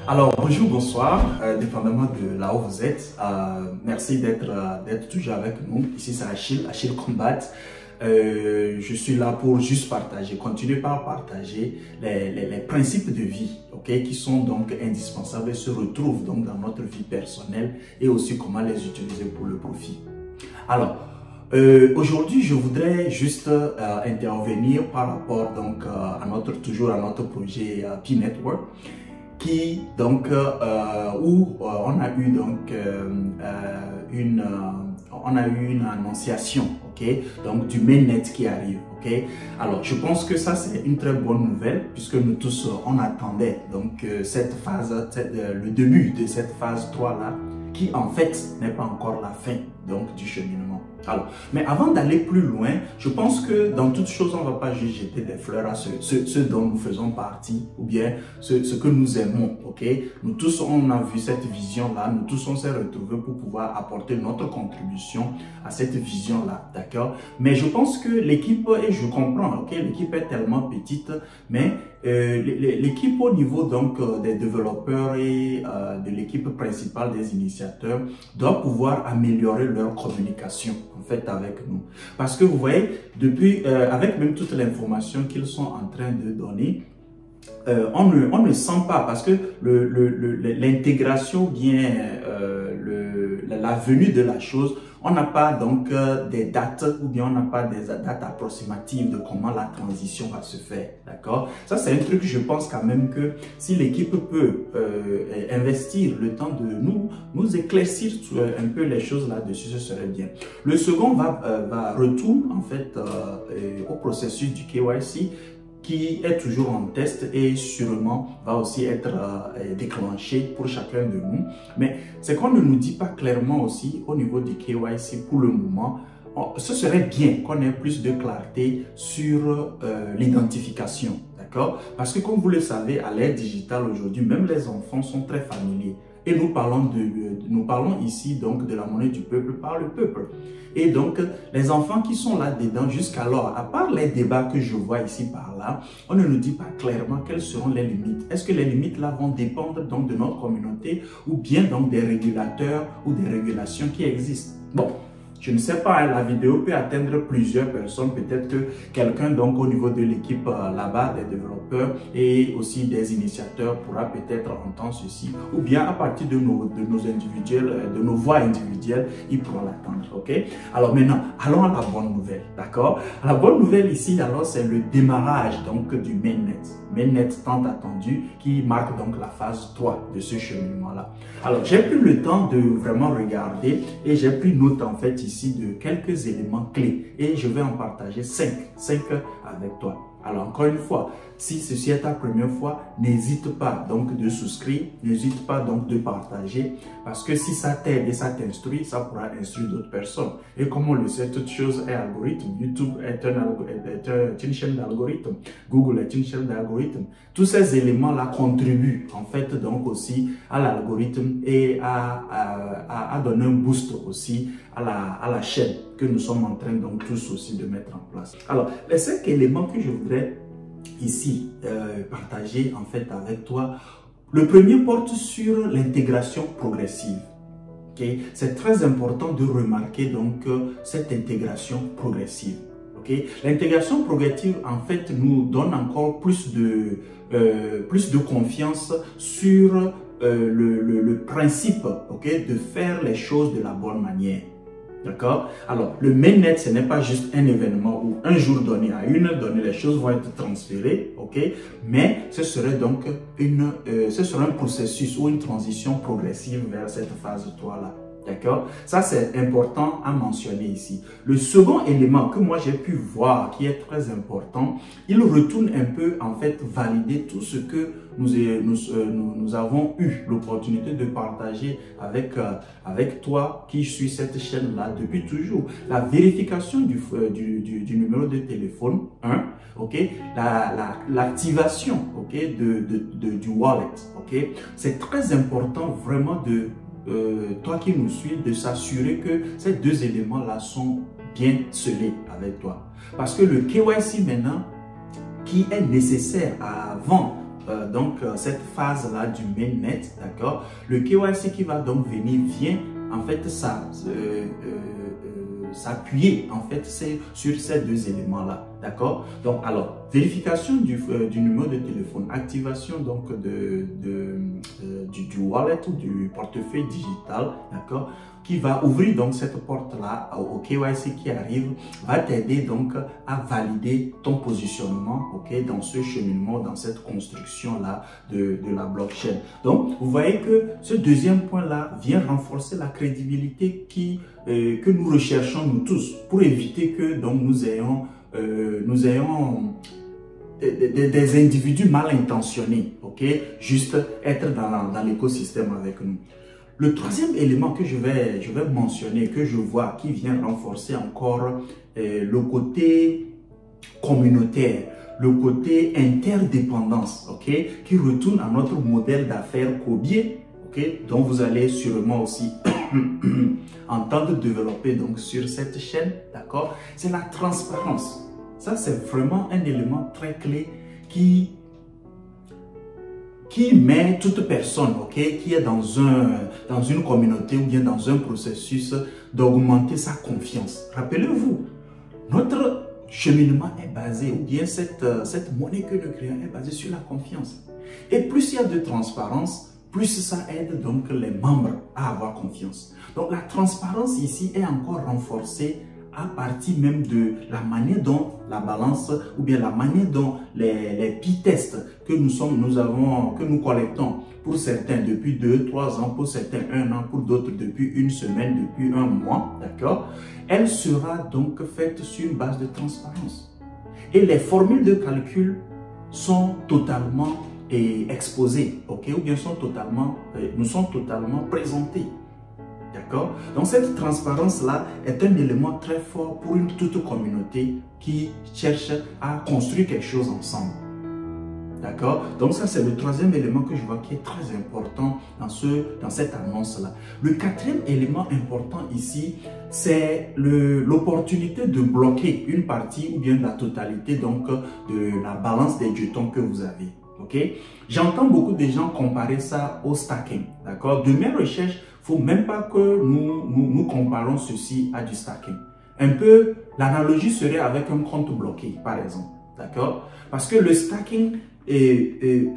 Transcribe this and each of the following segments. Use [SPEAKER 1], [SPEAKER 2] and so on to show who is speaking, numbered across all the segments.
[SPEAKER 1] Alors, bonjour, bonsoir, dépendamment de là où vous êtes. Merci d'être toujours avec nous. Ici, c'est Achille Combat. Je suis là pour juste partager, continuer par partager les principes de vie, qui sont donc indispensables et se retrouvent donc dans notre vie personnelle et aussi comment les utiliser pour le profit. Alors, aujourd'hui, je voudrais juste intervenir par rapport donc toujours à notre projet P-Network, qui donc où on a eu donc une annonciation, donc du mainnet qui arrive, Alors, je pense que ça c'est une très bonne nouvelle puisque nous tous on attendait donc cette phase, le début de cette phase 3 là, qui en fait n'est pas encore la fin donc du cheminement. Alors, mais avant d'aller plus loin, je pense que dans toute chose, on ne va pas juste jeter des fleurs à ce dont nous faisons partie ou bien ce que nous aimons, Nous tous, on a vu cette vision-là, nous tous, on s'est retrouvés pour pouvoir apporter notre contribution à cette vision-là, d'accord? Mais je pense que l'équipe, et je comprends, l'équipe est tellement petite, mais l'équipe au niveau donc des développeurs et de l'équipe principale des initiateurs doit pouvoir améliorer leur communication en fait avec nous, parce que vous voyez depuis avec même toute l'information qu'ils sont en train de donner, on ne sent pas, parce que l'intégration bien la venue de la chose, on n'a pas donc des dates ou bien on n'a pas des dates approximatives de comment la transition va se faire, d'accord? Ça c'est un truc, je pense quand même que si l'équipe peut investir le temps de nous éclaircir un peu les choses là-dessus, ce serait bien. Le second retourne en fait au processus du KYC, qui est toujours en test et sûrement va aussi être déclenché pour chacun de nous. Mais c'est qu'on ne nous dit pas clairement aussi au niveau du KYC pour le moment. Ce serait bien qu'on ait plus de clarté sur l'identification, d'accord? Parce que comme vous le savez, à l'ère digitale aujourd'hui, même les enfants sont très familiers. Et nous parlons ici donc de la monnaie du peuple par le peuple. Et donc, les enfants qui sont là-dedans jusqu'alors, à part les débats que je vois ici par là, on ne nous dit pas clairement quelles seront les limites. Est-ce que les limites là vont dépendre donc de notre communauté ou bien donc des régulateurs ou des régulations qui existent? Bon. Je ne sais pas, la vidéo peut atteindre plusieurs personnes. Peut-être que quelqu'un donc au niveau de l'équipe là-bas, des développeurs et aussi des initiateurs pourra peut-être entendre ceci. Ou bien à partir de nos individuels, de nos voix individuelles, ils pourront l'attendre, Alors maintenant, allons à la bonne nouvelle, d'accord? La bonne nouvelle ici, alors, c'est le démarrage donc du mainnet. Mainnet tant attendu, qui marque donc la phase 3 de ce cheminement-là. Alors, j'ai pris le temps de vraiment regarder et j'ai pris note en fait ici de quelques éléments clés et je vais en partager 5 avec toi. Alors, encore une fois, si ceci est ta première fois, n'hésite pas donc de souscrire, n'hésite pas donc de partager, parce que si ça t'aide et ça t'instruit, ça pourra instruire d'autres personnes. Et comme on le sait, toute chose est algorithme. YouTube est une chaîne d'algorithme. Google est une chaîne d'algorithme. Tous ces éléments-là contribuent en fait donc aussi à l'algorithme et à donner un boost aussi à la chaîne que nous sommes en train donc tous aussi de mettre en place. Alors, les 5 éléments que je voudrais ici partager en fait avec toi. Le premier porte sur l'intégration progressive. C'est très important de remarquer donc cette intégration progressive. L'intégration progressive en fait nous donne encore plus de confiance sur le principe de faire les choses de la bonne manière. D'accord? Alors, le mainnet, ce n'est pas juste un événement où un jour donné à une donnée, les choses vont être transférées, mais ce serait donc un processus ou une transition progressive vers cette phase 3-là. D'accord? Ça, c'est important à mentionner ici. Le second élément que moi j'ai pu voir qui est très important, il retourne un peu en fait valider tout ce que nous avons eu l'opportunité de partager avec toi qui suis cette chaîne-là depuis toujours. La vérification du numéro de téléphone, l'activation du wallet. C'est très important vraiment de toi qui nous suis, de s'assurer que ces 2 éléments-là sont bien scellés avec toi. Parce que le KYC maintenant, qui est nécessaire avant cette phase-là du mainnet, d'accord, le KYC qui va donc venir vient en fait s'appuyer en fait sur ces deux éléments-là, d'accord. Donc alors, vérification du numéro de téléphone, activation donc du wallet ou du portefeuille digital, d'accord, qui va ouvrir donc cette porte-là au KYC qui arrive, va t'aider donc à valider ton positionnement, ok, dans ce cheminement, dans cette construction-là de la blockchain. Donc, vous voyez que ce deuxième point-là vient renforcer la crédibilité que nous recherchons nous tous pour éviter que donc nous ayons des individus mal intentionnés, ok, juste être dans l'écosystème avec nous. Le troisième élément que je vais mentionner, que je vois qui vient renforcer encore le côté communautaire, le côté interdépendance, ok, qui retourne à notre modèle d'affaires cobier, ok, dont vous allez sûrement aussi entendre développer donc sur cette chaîne, d'accord, c'est la transparence. Ça, c'est vraiment un élément très clé qui met toute personne, ok, qui est dans une communauté ou bien dans un processus d'augmenter sa confiance. Rappelez-vous, notre cheminement est basé, ou bien cette monnaie que nous créons est basée sur la confiance. Et plus il y a de transparence, plus ça aide donc les membres à avoir confiance. Donc la transparence ici est encore renforcée à partir même de la manière dont la balance ou bien la manière dont les p-tests que nous collectons, pour certains depuis 2-3 ans, pour certains 1 an, pour d'autres depuis une semaine, depuis un mois, d'accord, elle sera donc faite sur une base de transparence. Et les formules de calcul sont totalement exposées, ok, ou bien nous sont totalement présentées. D'accord? Donc cette transparence-là est un élément très fort pour toute communauté qui cherche à construire quelque chose ensemble. D'accord? Donc ça, c'est le troisième élément que je vois qui est très important dans cette annonce-là. Le quatrième élément important ici, c'est l'opportunité de bloquer une partie ou bien la totalité donc, de la balance des jetons que vous avez. Ok? J'entends beaucoup de gens comparer ça au stacking. D'accord? De mes recherches, il ne faut même pas que nous comparons ceci à du stacking. Un peu, l'analogie serait avec un compte bloqué, par exemple. D'accord? Parce que le stacking,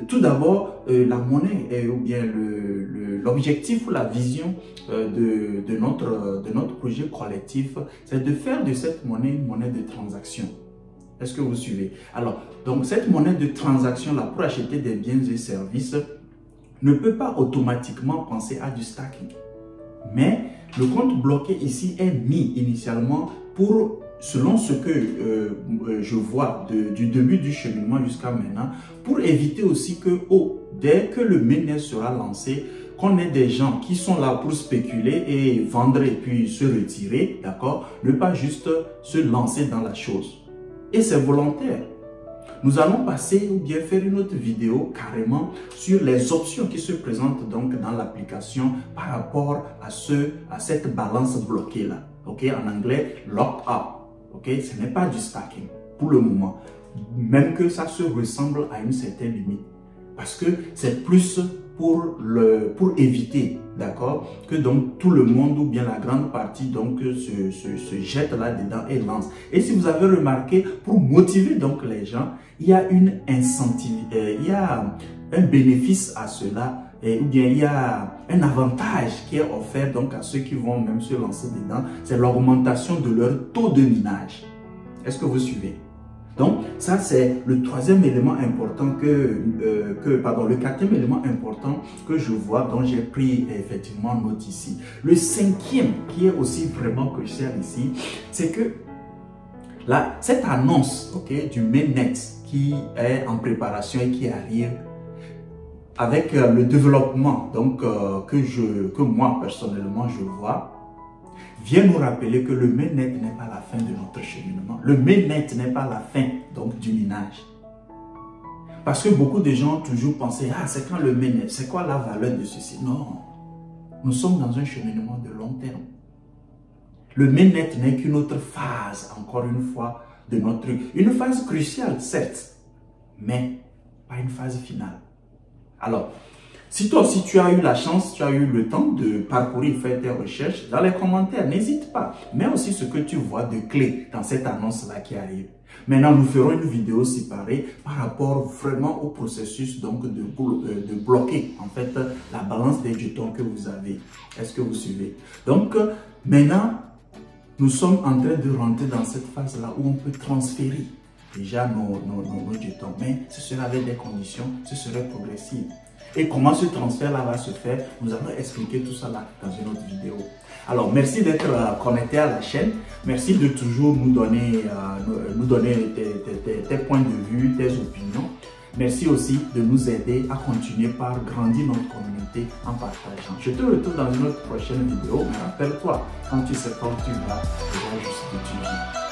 [SPEAKER 1] tout d'abord, la monnaie, ou bien l'objectif ou la vision de notre projet collectif, c'est de faire de cette monnaie une monnaie de transaction. Est-ce que vous suivez? Alors, donc cette monnaie de transaction-là, pour acheter des biens et services, ne peut pas automatiquement penser à du stacking. Mais le compte bloqué ici est mis initialement pour, selon ce que je vois du début du cheminement jusqu'à maintenant, pour éviter aussi que dès que le mainnet sera lancé, qu'on ait des gens qui sont là pour spéculer et vendre et puis se retirer, d'accord, ne pas juste se lancer dans la chose. Et c'est volontaire. Nous allons passer ou bien faire une autre vidéo carrément sur les options qui se présentent donc dans l'application par rapport à cette balance bloquée là. Ok, en anglais, locked up. Ok, ce n'est pas du stacking pour le moment. Même que ça se ressemble à une certaine limite. Parce que c'est plus pour éviter, d'accord, que donc tout le monde ou bien la grande partie donc se jette là-dedans et lance. Et si vous avez remarqué, pour motiver donc les gens, il y a une incentive, il y a un bénéfice à cela, ou bien il y a un avantage qui est offert donc à ceux qui vont même se lancer dedans, c'est l'augmentation de leur taux de minage. Est-ce que vous suivez? Donc, ça, c'est le troisième élément important le quatrième élément important que je vois, dont j'ai pris effectivement note ici. Le cinquième, qui est aussi vraiment crucial ici, c'est que cette annonce, ok, du mainnet qui est en préparation et qui arrive avec le développement donc, que moi, personnellement, je vois, vient nous rappeler que le mainnet n'est pas la fin de notre cheminement. Le mainnet n'est pas la fin donc, du minage. Parce que beaucoup de gens ont toujours pensé, ah, c'est quand le mainnet, c'est quoi la valeur de ceci? Non, nous sommes dans un cheminement de long terme. Le mainnet n'est qu'une autre phase, encore une fois, de notre... Une phase cruciale, certes, mais pas une phase finale. Alors, si toi aussi tu as eu la chance, tu as eu le temps de parcourir, faire tes recherches, dans les commentaires, n'hésite pas. Mets aussi ce que tu vois de clé dans cette annonce-là qui arrive. Maintenant, nous ferons une vidéo séparée par rapport vraiment au processus donc de bloquer en fait la balance des jetons que vous avez. Est-ce que vous suivez? Donc, maintenant, nous sommes en train de rentrer dans cette phase-là où on peut transférer déjà nos jetons. Mais ce sera avec des conditions, ce serait progressif. Et comment ce transfert-là va se faire, nous allons expliquer tout ça là dans une autre vidéo. Alors, merci d'être connecté à la chaîne. Merci de toujours nous donner tes points de vue, tes opinions. Merci aussi de nous aider à continuer par grandir notre communauté en partageant. Je te retrouve dans une autre prochaine vidéo. Mais rappelle-toi, quand tu sais quand tu vas, déjà juste étudier.